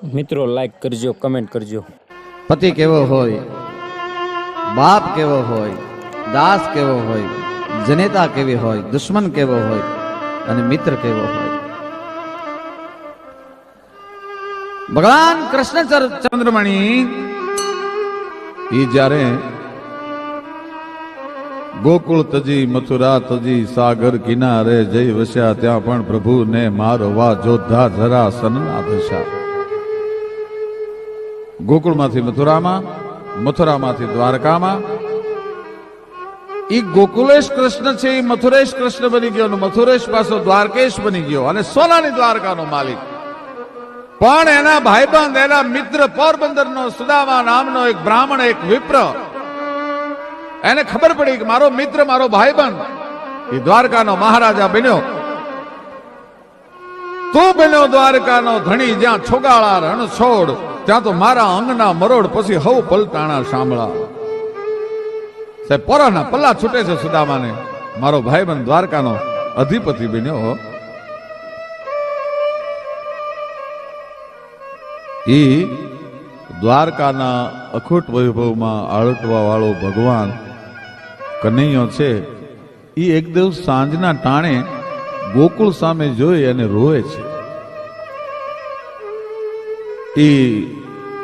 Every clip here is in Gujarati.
મિત્રો લાઈક કરજો, કમેન્ટ કરજો. પતિ કેવો હોય, બાપ કેવો હોય, દાસ કેવો હોય, જનેતા કેવી હોય, દુશ્મન કેવો હોય અને મિત્ર કેવો હોય. ભગવાન કૃષ્ણ ચંદ્રમણી ઈ જ્યારે ગોકુળ તજી મથુરા તજી સાગર કિનારે જઈ વસ્યા ત્યાં પણ પ્રભુને મારવા જોધા જરા સનના દશા. ગોકુળમાંથી મથુરામાં, મથુરામાંથી દ્વારકામાં. ઈ ગોકુલેશ કૃષ્ણ છે, એ મથુરેશ કૃષ્ણ બની ગયો, મથુરેશ પાછો દ્વારકેશ બની ગયો અને સોનાની દ્વારકાનો માલિક. પણ એના ભાઈબંધ, એના મિત્ર પોરબંદરનો સુદામા નામનો એક બ્રાહ્મણ, એક વિપ્ર, એને ખબર પડી કે મારો મિત્ર, મારો ભાઈબંધ એ દ્વારકાનો મહારાજા બન્યો. તું બન્યો દ્વારકાનો ધણી, જ્યાં છોગાળા રણ છોડ, ત્યાં તો મારા અંગના મરોડ પછી હવ પલટાણા સાંભળા. સાહેબ પોરાના પલ્લા છૂટે છે સુદામાને. મારો ભાઈબંધ દ્વારકાનો અધિપતિ બન્યો. ઈ દ્વારકાના અખૂટ વૈભવમાં આળટવા વાળો ભગવાન કનૈયો છે. ઈ એક દિવસ સાંજના ટાણે ગોકુળ સામે જોઈ અને રોવે છે. ઈ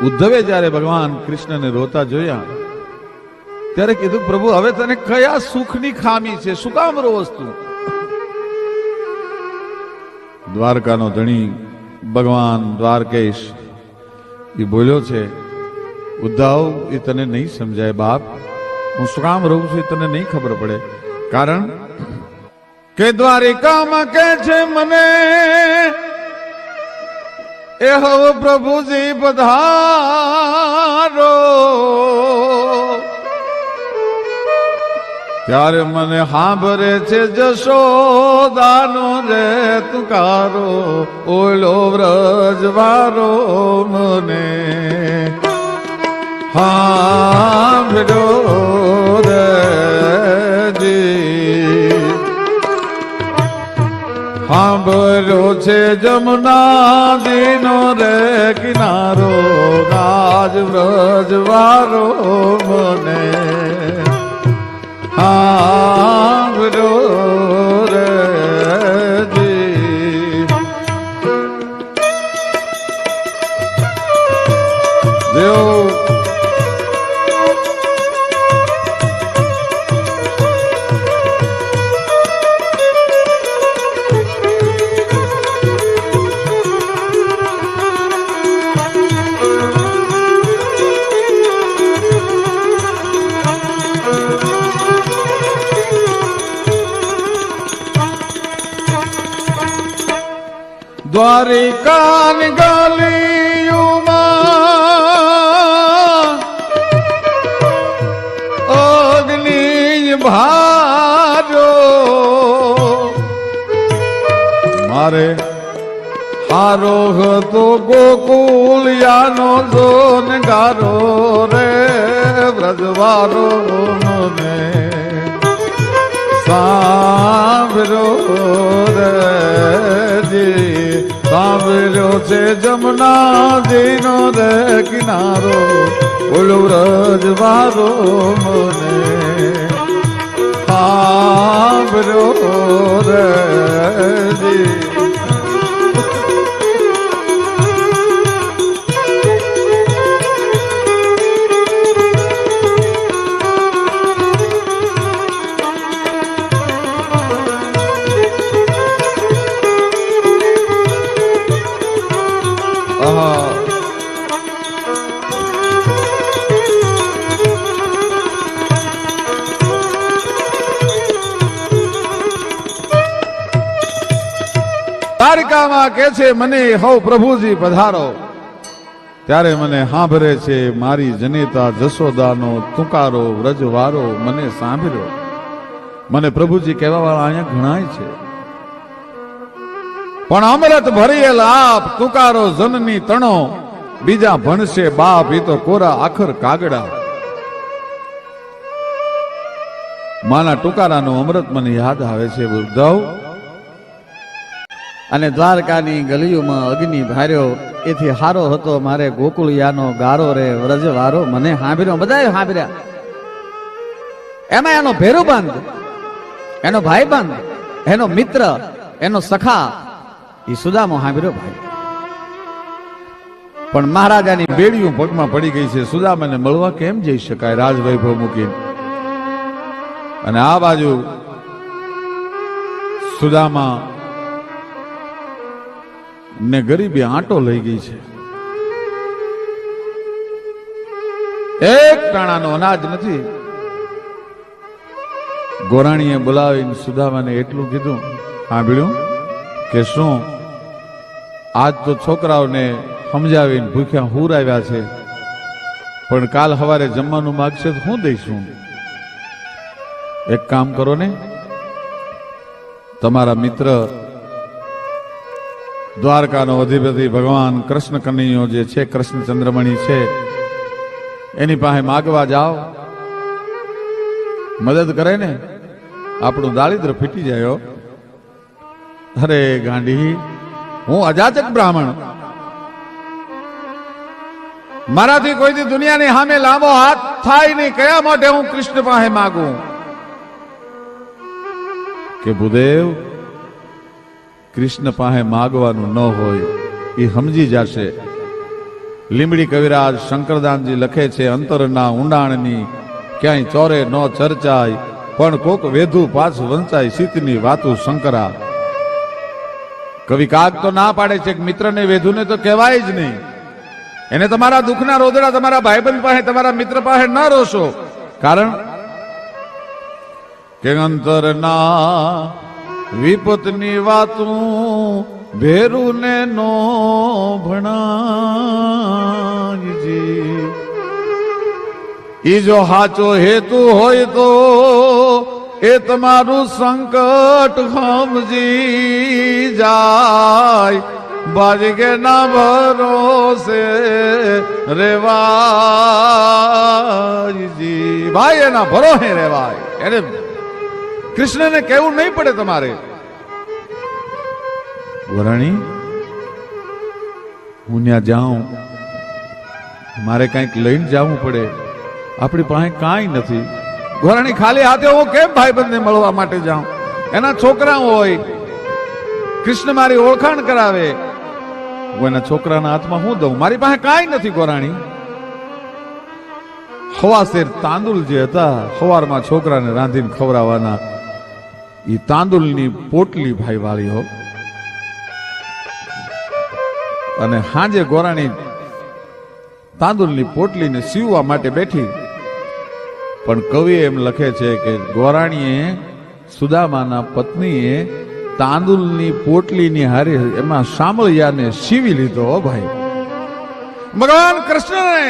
ઉદ્ધવે જ્યારે ભગવાન કૃષ્ણને રોતા જોયા ત્યારે કીધું, પ્રભુ હવે તને કયા સુખની ખામી છે, શું કામ રોવસ તું? દ્વારકાનો ધણી ભગવાન દ્વારકેશ એ બોલ્યો છે, ઉદ્ધવ એ તને નહીં સમજાય બાપ, હું શું કામ રહું છું એ તને નહીં ખબર પડે. કારણ કે દ્વારિકામાં કે છે મને એ હવ પ્રભુજી પધારો, ત્યારે મને સાંભળે છે જશોદાનો રે તુકારો, ઓલો વ્રજવારો મને સાંભળ્યો રે જી. સાંભળ્યો છે જમુના દીનો રે કિનારો, રાજ વ્રજવારો મને સાંભળ્યો રે જી. દેવ દ્વારિકાની ગલીઓમાં અગ્નિ ભાર્યો, મારે હારો હતો ગોકુળિયાનો જોન ગારો રે વ્રજવારો મને સાંભળ્યો રે જી. સાંભળ્યો છે જમુનાજીનો રે કિનારો, ઓલો વ્રજવારો મને સાંભળ્યો રે જી. દ્વારકામાં કે છે મને હવ પ્રભુજી પધારો, ત્યારે મને સાંભળે છે મારી જનેતા જશોદાનો તુકારો, વ્રજવારો મને સાંભળ્યો. મને પ્રભુજી કહેવા વાળા અહીંયા ઘણાય છે, પણ અમૃત ભરેલ આપ તુકારો જનની તણો, બીજા ભણશે બાપ એ તો કોરા આખર કાગડા. માના ટુકારાનો અમૃત મને યાદ આવે છે. ઉદ્ધવ અને દ્વારકાની ગલીઓમાં અગ્નિ ભાર્યો એથી હારો હતો મારે ગોકુળિયાનો ગારો રે વ્રજવારો મને હાંભર્યો, બધાએ હાંભર્યા. એમાં એનો ભેરુબંધ, એનો ભાઈબંધ, એનો મિત્ર, એનો સખા એ સુદામો હાંભર્યો ભાઈ. પણ મહારાજાની બેડીઓ પગમાં પડી ગઈ છે. સુદામાને મળવા કેમ જઈ શકાય રાજવૈભવ મૂકીને? અને આ બાજુ સુદામા ને ગરીબી આંટો લઈ ગઈ છે. એક ટાણાનો અનાજ નથી. ગોરાણીએ બોલાવીને સુદામાને એટલું કીધું, સાંભળ્યું કે શું આજ તો છોકરાઓને સમજાવીને ભૂખ્યા હુર આવ્યા છે, પણ કાલ સવારે જમવાનું માગશે તો હું દઈશું. એક કામ કરો ને, તમારા મિત્ર દ્વારકાનો અધિપતિ ભગવાન કૃષ્ણ કનૈયો જે છે, કૃષ્ણ ચંદ્રમણી છે, એની પાસે માગવા જાઓ, મદદ કરે ને આપણું દારિદ્ર ફીટી જાય. અરે ગાંડી, હું અજાચક બ્રાહ્મણ, મારાથી કોઈથી દુનિયાની સામે લાંબો હાથ થાય નહીં. કયા માટે હું કૃષ્ણ પાસે માગું? કે ભૂદેવ, કૃષ્ણ પાસે માગવાનું ન હોય એ સમજી જશે. લીંબડી કવિરાજ શંકરદાનજી લખે છે, અંતરના ઊંડાણની ક્યાંય ચોરે ન ચર્ચાય, પણ કોક વેધુ પાછું વંચાય સીતની વાતું શંકરા. કવિ કાગ તો ના પાડે છે કે મિત્રને વેધુને તો કહેવાય જ નહીં. એને તમારા દુઃખના રોદડા તમારા ભાઈબંધ પાસે, તમારા મિત્ર પાસે ન રોશો. કારણ કે અંતરના વિપતની વાતું ભેરુને નો ભણાયજી. ઈ જો હાચો હેતુ હોય તો એ તમારું સંકટ સમજી જાય. બાજગે ના ભરોસે રેવાયજી. ભાઈ એના ભરોસે રેવાય. એને કૃષ્ણને કહેવું નહીં પડે તમારે. ગોરાણી, હું ત્યાં જાઉં, મારે કંઈક લઈને જવું પડે, આપણી પાસે કાંઈ નથી. ગોરાણી, ખાલી હાથે હું કેમ ભાઈબંધને મળવા માટે જાઉં? એના છોકરા હોય, કૃષ્ણ મારી ઓળખાણ કરાવે, હું એના છોકરાના હાથમાં હું દઉં? મારી પાસે કાંઈ નથી. ગોરાણી, હવાસેર તાંદુલ જે હતા, સવારમાં છોકરાને રાંધીને ખવડાવવાના, એ તાંદુલની પોટલી ભાઈ વાળી હો. અને હાજે ગોરાણી તાંદુલની પોટલીને સીવવા માટે બેઠી. પણ કવિ એમ લખે છે કે ગોરાણીએ, સુદામાના પત્નીએ તાંદુલની પોટલીની હારે એમાં સામળિયાને સીવી લીધો. ભાઈ, ભગવાન કૃષ્ણને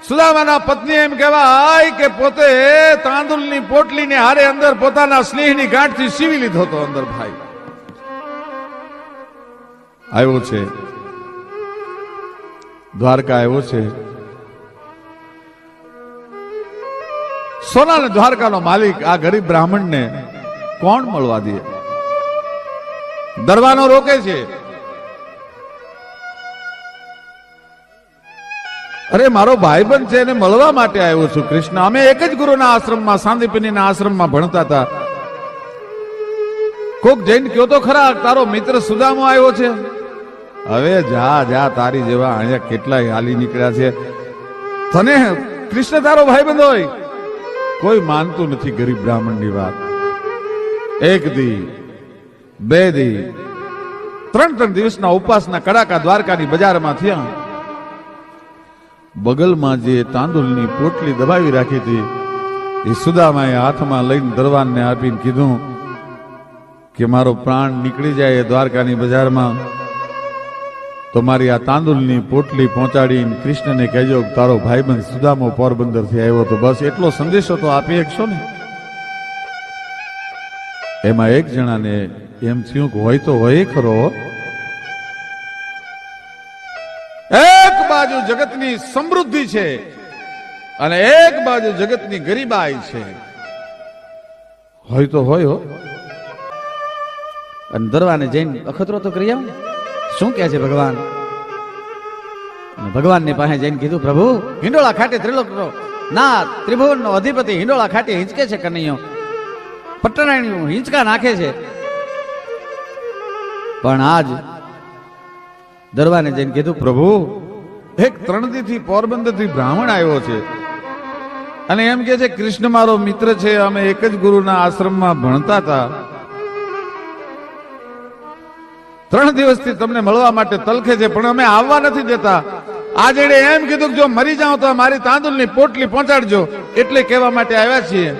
સુદામાના પત્ની એમ કહેવાય કે પોતે તાંદુલની પોટલીને હારે અંદર પોતાના સ્નેહની ગાંઠથી સીવી લીધો હતો. અંદર ભાઈ આવ્યો છે, દ્વારકા આવ્યો છે. સોના ને દ્વારકાનો માલિક આ ગરીબ બ્રાહ્મણને કોણ મળવા દે? દરવાનો રોકે છે. અરે મારો ભાઈબંધ છે, એને મળવા માટે આવ્યો છું. કૃષ્ણ, અમે એક જ ગુરુના આશ્રમમાં, સાંદીપનીના આશ્રમમાં ભણતા હતા. કોક જઈને કયો તો ખરા, તારો મિત્ર સુદામો આવ્યો છે. હવે જા જા, તારી જેવા અહીંયા કેટલાય હાલી નીકળ્યા છે. તને કૃષ્ણ તારો ભાઈબંધ હોય? કોઈ માનતું નથી ગરીબ બ્રાહ્મણની વાત. એક દી, બે દી, ત્રણ દિવસના ઉપવાસના કડાકા દ્વારકાની બજારમાં થયા. બગલમાં જે તાંદુલની પોટલી દબાવી રાખી હતી, એ સુદામાએ હાથમાં લઈને દરવાનને આપીને કીધું કે મારો પ્રાણ નીકળી જાય દ્વારકાની બજારમાં તો મારી આ તાંદુલની પોટલી પહોંચાડીને કૃષ્ણને કહેજો તારો ભાઈબંધ સુદામો પોરબંદરથી આવ્યો. તો બસ એટલો સંદેશો તો આપી શકશો ને. એમાં એક જણાને એમ થયું કે હોય તો હોય ખરો. એક બાજુ જગતની સમૃદ્ધિ છે અને એક બાજુ જગતની ગરીબાઈ છે. હોય તો હોય. અને દરવાને જઈને અખતરો તો કરી આવ. શું કહે છે ભગવાન? ભગવાનની પાસે જઈને કીધું, પ્રભુ હિંડોળા ખાટે ત્રિલોકનો ના ત્રિભુવનનો અધિપતિ હિંડોળા ખાટે હિંચકે છે કનૈયો, પટરાણીઓ હિંચકા નાખે છે. પણ આજ દરવાને જઈને કીધું, પ્રભુ એક ત્રણદીથી પોરબંદરથી બ્રાહ્મણ આવ્યો છે અને એમ કે છે કૃષ્ણ મારો મિત્ર છે, અમે એક જ ગુરુના આશ્રમમાં ભણતા હતા. 3 દિવસથી તમને મળવા માટે તલખે છે પણ અમે આવવા નથી દેતા. આજે એણે એમ કીધું કે જો મરી જાઉં તો મારી તાંદુલની પોટલી પહોંચાડજો, એટલે કહેવા માટે આવ્યા છીએ.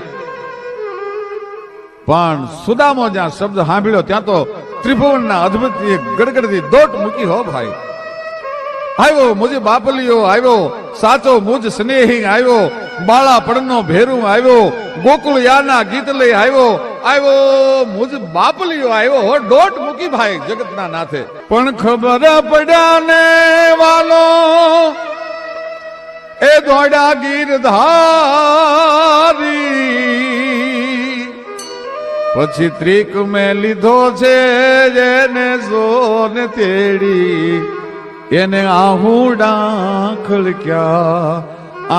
પણ સુદામો જ્યાં શબ્દ સાંભળ્યો ત્યાં તો ત્રિભુવનના અદ્ભુત ગડગડતી દોટ મૂકી. હો ભાઈ, આવ્યો મુજ બાપલિયો આવ્યો, સાચો મુજ સ્નેહી આવ્યો, બાળા પડનો ભેરું આવ્યો, ગોકુળ યાના ગીત લઈ આવ્યો, આવ્યો મુજ બાપલિયો આવ્યો. હો દોટ મૂકી ભાઈ જગતના નાથે. પણ ખબર પડ્યા ને વાલો એ દોડા ગીરધારી, પછી ત્રિક મેં લીધો છે જેને સોને તેડી, એને આહુડા ખળક્યા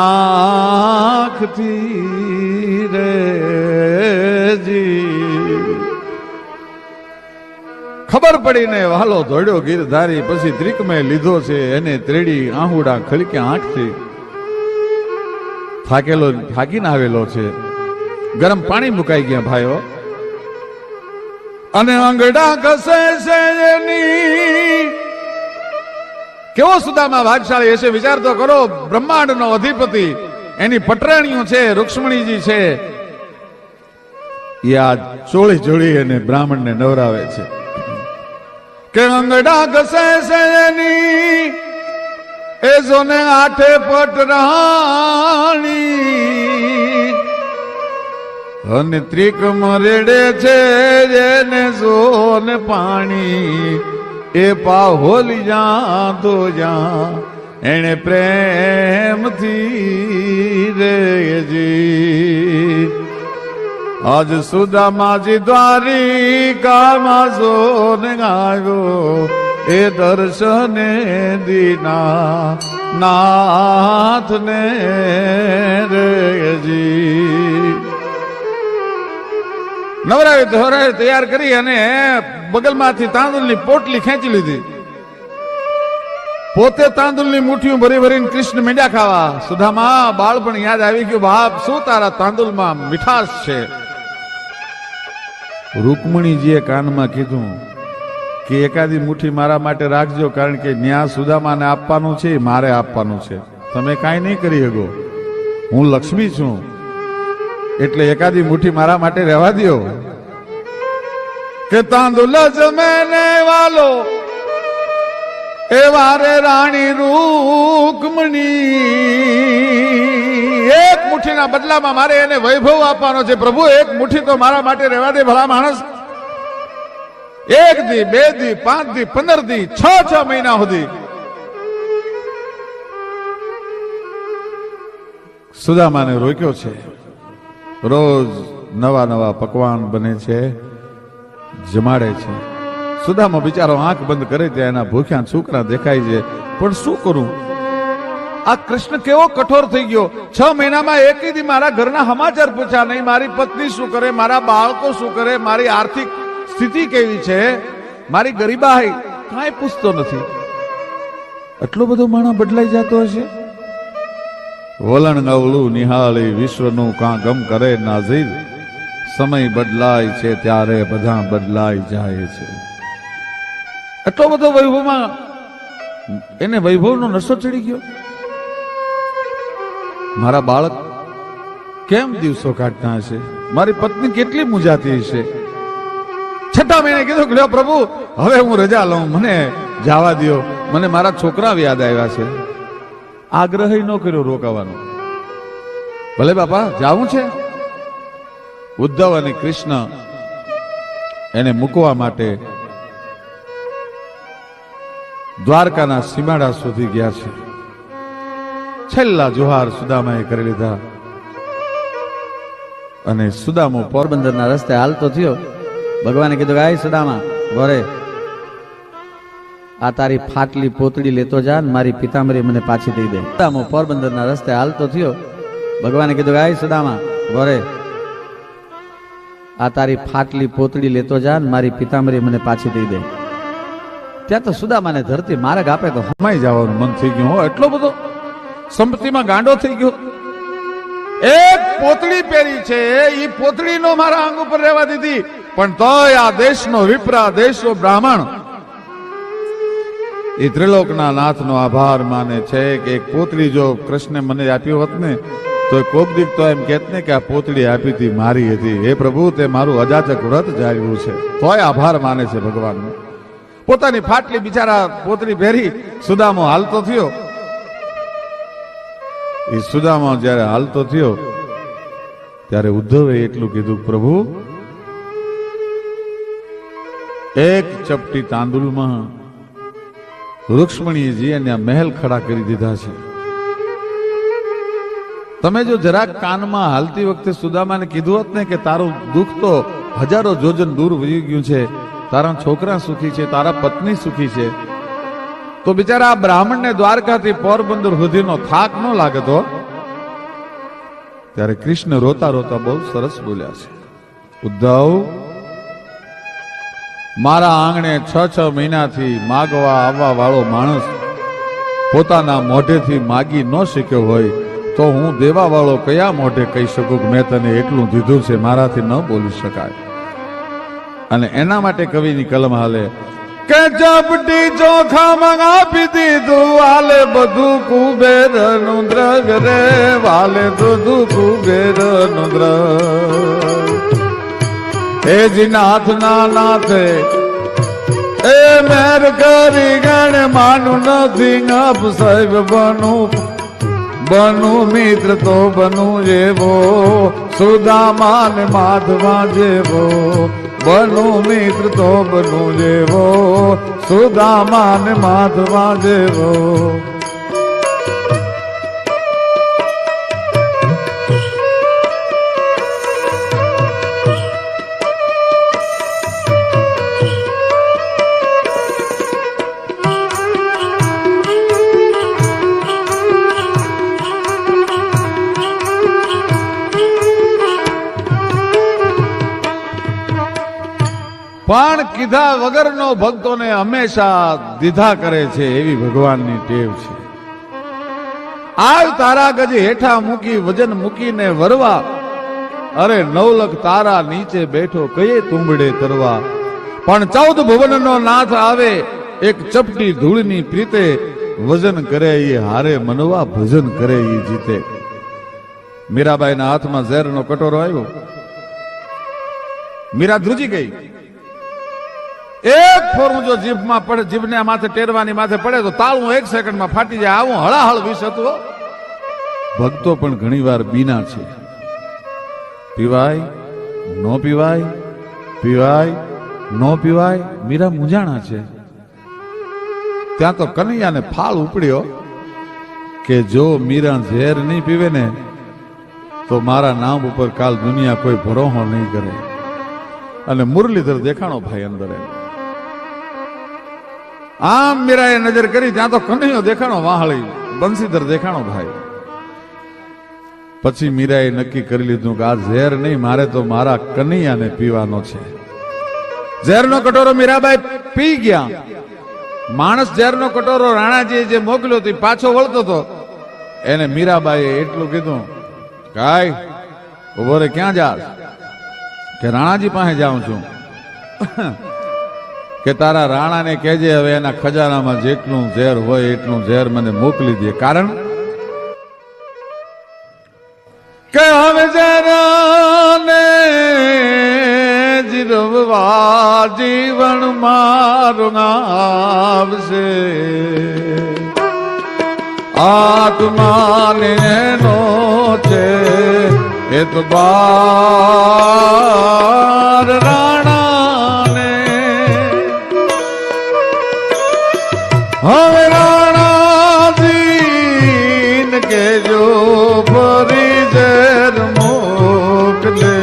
આંખથી રેજી. ખબર પડીને વાલો દોડ્યો ગીરધારી, પછી ત્રિક મેં લીધો છે એને ત્રેડી, આહુડા ખળક્યા આંખથી. થાકીને આવેલો છે, ગરમ પાણી મુકાઈ ગયા ભાઈઓ, અને આંગડા ઘસે છે એની. કેવો સુદામા ભાગશાળી હશે વિચાર તો કરો. બ્રહ્માંડનો અધિપતિ, એની પટરાણીઓ છે, રૂક્ષ્મણીજી છે, એ આ ચોળી જોડી અને બ્રાહ્મણને નવરાવે છે કે આંગડા ઘસે છે એની, એ જોને આઠે પટરાણી, અને ત્રિક મરેડે છે જેને સોને પાણી, એ પાહોલી જા તો જા એને પ્રેમથી રેજી. આજ સુદામાજી દ્વારિકામાં સોને આવ્યો, એ દર્શને દીના નાથને રેજી. નવરાવી ધોરાવી તૈયાર કરી અને બગલમાંથી તાંદુલની પોટલી ખેંચી લીધી. પોતે તાંદુલની મુઠ્ઠીઓ ભરી ભરીને કૃષ્ણ મીંડા ખાવા. સુદામા બાળપણ યાદ આવી ગયું. બાપ શું તારા તાંદુલમાં મીઠાશ છે. રૂકમણીજીએ કાનમાં કીધું કે એકાદી મુઠ્ઠી મારા માટે રાખજો, કારણ કે ન્યા સુદામાને આપવાનું છે, મારે આપવાનું છે, તમે કાંઈ નહીં કરી શકો, હું લક્ષ્મી છું, એટલે એકાદી મુઠ્ઠી મારા માટે રહેવા દો. કે તાંદુલ જમે ને વાલો એ વારે રાણી રૂકમણી, એક મુઠ્ઠીના બદલામાં મારે એને વૈભવ આપવાનો છે. પ્રભુ એક મુઠ્ઠી તો મારા માટે રહેવા દે ભલા માણસ. 1 દી 2 દી 5 દી 15 દી 6 મહિના સુધી સુદામાને રોક્યો છે. રોજ નવા નવા પકવાન બને છે, જમાડે છે. સુદામા બિચારો આંખ બંધ કરે ત્યાં એના ભૂખ્યા છોકરા દેખાય છે. પણ શું કરું, આ કૃષ્ણ કેવો કઠોર થઈ ગયો. 6 મહિનામાં એકેય દી મારા ઘરના સમાચાર પૂછ્યા નહીં. મારી પત્ની શું કરે, મારા બાળકો શું કરે, મારી આર્થિક સ્થિતિ કેવી છે, મારી ગરીબાઈ કાંઈ પૂછતો નથી. આટલો બધો માણસ બદલાઈ જતો હશે. વલણ નવલું નિહાળી વિશ્વનું કાં ગમ કરે નાઝીર, સમય બદલાય છે ત્યારે બધા બદલાઈ જાય છે. એટલો બધો વૈભવમાં એને વૈભવનો નશો ચડી ગયો. મારા બાળક કેમ દિવસો કાઢતા હશે, મારી પત્ની કેટલી મુંજાતી હશે. 6 મહિને કીધું કે પ્રભુ હવે હું રજા લઉં, મને જવા દો, મને મારા છોકરા યાદ આવ્યા છે. આગ્રહ ન કર્યો રોકાવાનો. ભલે બાપા જાવું છે. ઉદ્ધવ અને કૃષ્ણ એને મૂકવા માટે દ્વારકાના સીમાડા સુધી ગયા છે. છેલ્લા જોહાર સુદામાએ કરી લીધા અને સુદામો પોરબંદરના રસ્તે હાલતો થયો. ભગવાને કીધું કે આય સુદામા, વરે આ તારી ફાટલી પોતડી લેતો જા ને મારી પિતાંબરી મને પાછી દઈ દે. સુદામો પોરબંદરના રસ્તે હાલતો થયો. ભગવાને કીધું આય સુદામા વરે આ તારી ફાટલી પોતડી લેતો જા ને મારી પિતાંબરી મને પાછી દઈ દે. ત્યાં તો સુદામાને ધરતી માર્ગ આપે તો હમાઈ જવાનું મન થઈ ગયું. હો એટલો બધો સંપત્તિમાં ગાંડો થઈ ગયો. એક પોતળી પહેરી છે, એ પોતળીનો મારા અંગ ઉપર રહેવા દીધી, પણ તોય આ દેશનો વિપ્રા, દેશનો બ્રાહ્મણ એ ત્રિલોકના નાથનો આભાર માને છે કે એક પોતળી જો કૃષ્ણે મને આપ્યું હોત ને તો કોક દીક તો એમ કહેત ને કે આ પોતળી આપી હતી મારી હતી. હે પ્રભુ, તે મારું અજાચક વ્રત જાળવ્યું છે, તોય આભાર માને છે ભગવાનનો. પોતાની ફાટલી બિચારા પોતળી પહેરી સુદામો હાલતો થયો. એ સુદામા જ્યારે હાલતો થયો ત્યારે ઉદ્ધવે એટલું કીધું, પ્રભુ એક ચપટી તાંદુલમાં રૂક્ષ્મણીજી એને મહેલ ખડા કરી દીધા છે. તમે જો જરાક કાનમાં હાલતી વખતે સુદામાને કીધું હોત ને કે તારું દુઃખ તો હજારો જોજન દૂર વહી ગયું છે, તારા છોકરા સુખી છે, તારા પત્ની સુખી છે, તો બિચારા આ બ્રાહ્મણને દ્વારકાથી પોરબંદર સુધીનો થાક ન લાગતો. ત્યારે કૃષ્ણ રોતા રોતા બહુ સરસ બોલ્યા છે, ઉદ્ધવ, મારા આંગણે 6 મહિનાથી માગવા આવવા વાળો માણસ પોતાના મોઢેથી માગી ન શીખ્યો હોય તો હું દેવા વાળો કયા મોઢે કહી શકું કે મેં તને એટલું દીધું છે, મારાથી ન બોલી શકાય. અને એના માટે કવિની કલમ હાલે કે ચપટી ચોખા મંગાપી દીધું, વાલે બધું કુબેર નું દ્રવ્ય રે, વાલે બધું કુબેર નું દ્રવ્ય. એ જી નાથ ના નાથે એ મેર કરી ગણ માનું નથી, અપ સાહેબ બનું મિત્ર તો બનું જેવો, સુદામા ને માધવા જેવો, બનું મિત્ર તો બનું જેવો, સુદામા ને માધવા જેવો. પણ કીધા વગરનો ભક્તોને હંમેશા દીધા કરે છે, એવી ભગવાનની ટેવ છે. આવ તારા ગજ હેઠા મૂકી વજન મૂકીને વરવા, અરે 9 લાખ તારા નીચે બેઠો કયે તુંબડે તરવા. પણ 14 ભુવનનો નાથ આવે, એક ચપટી ધૂળની પ્રીતે, વજન કરે એ હારે મનવા, ભજન કરે એ જીતે. મીરાબાઈના હાથમાં ઝેરનો કટોરો આવ્યો, મીરા ધ્રુજી ગઈ. એક ફોરું જો જીભમાં પડે, જીભને માથે ટેરવાની માથે પડે તો તાળું 1 સેકન્ડમાં ફાટી જાય, આવું હળાહળ વિષ હતું. ભક્તો પણ ઘણી વાર બીના છે, પીવાય નો પીવાય, પીવાય નો પીવાય. મીરા મૂંઝાણા છે. ત્યાં તો કનૈયાને ફાળ ઉપડ્યો કે જો મીરા ઝેર નહીં પીવે ને તો મારા નામ ઉપર કાલ દુનિયા કોઈ ભરોહો નહીં કરે. અને મુરલીધર દેખાણો ભાઈ અંદર. આમ મીરાએ નજર કરી, ત્યાં તો કનૈયો દેખાણો વાહળી, બંસીધર દેખાણો ભાઈ. પછી મીરાએ નક્કી કરી લીધું કે આ ઝેર નહીં, મારે તો મારા કનૈયાને પીવાનો છે. ઝેરનો કટોરો મીરાબાઈ પી ગયા. માણસ ઝેરનો કટોરો રાણાજીએ જે મોકલ્યો તે પાછો વળતો હતો. એને મીરાબાઈએ એટલું કીધું, કાય ઉભો રે, ક્યાં જાસ? કે રાણાજી પાસે જાઉં છું. કે તારા રાણાને કહેજે હવે એના ખજાનામાં જેટલું ઝેર હોય એટલું ઝેર મને મોકલી દે. કારણ કે હવે ઝેરને જીરવવા જીવન મારું આવશે, આત્માને નો છે એતબાર રાણાને. હવે રાણાજીન કેજો ફરી ઝેર મોકલે.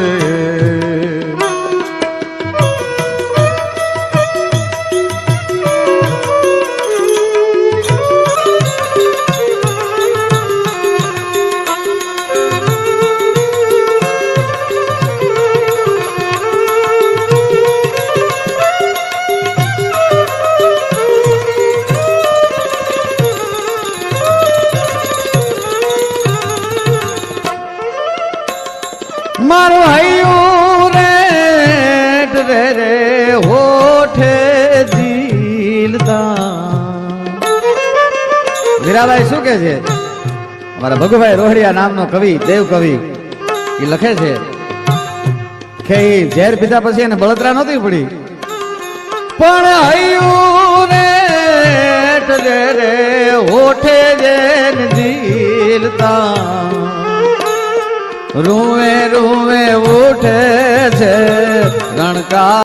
હીરાભાઈ શું કે છે? અમારા ભગુભાઈ રોહડિયા નામનો કવિ, દેવ કવિ, એ લખે છે કે ઈ ઝેર પીધા પછી એને બળતરા નહોતી પડી, પણ હૈયું ને રે ઓઠે જેન જીલતા રૂવે રૂવે ઉઠે છે ગણકા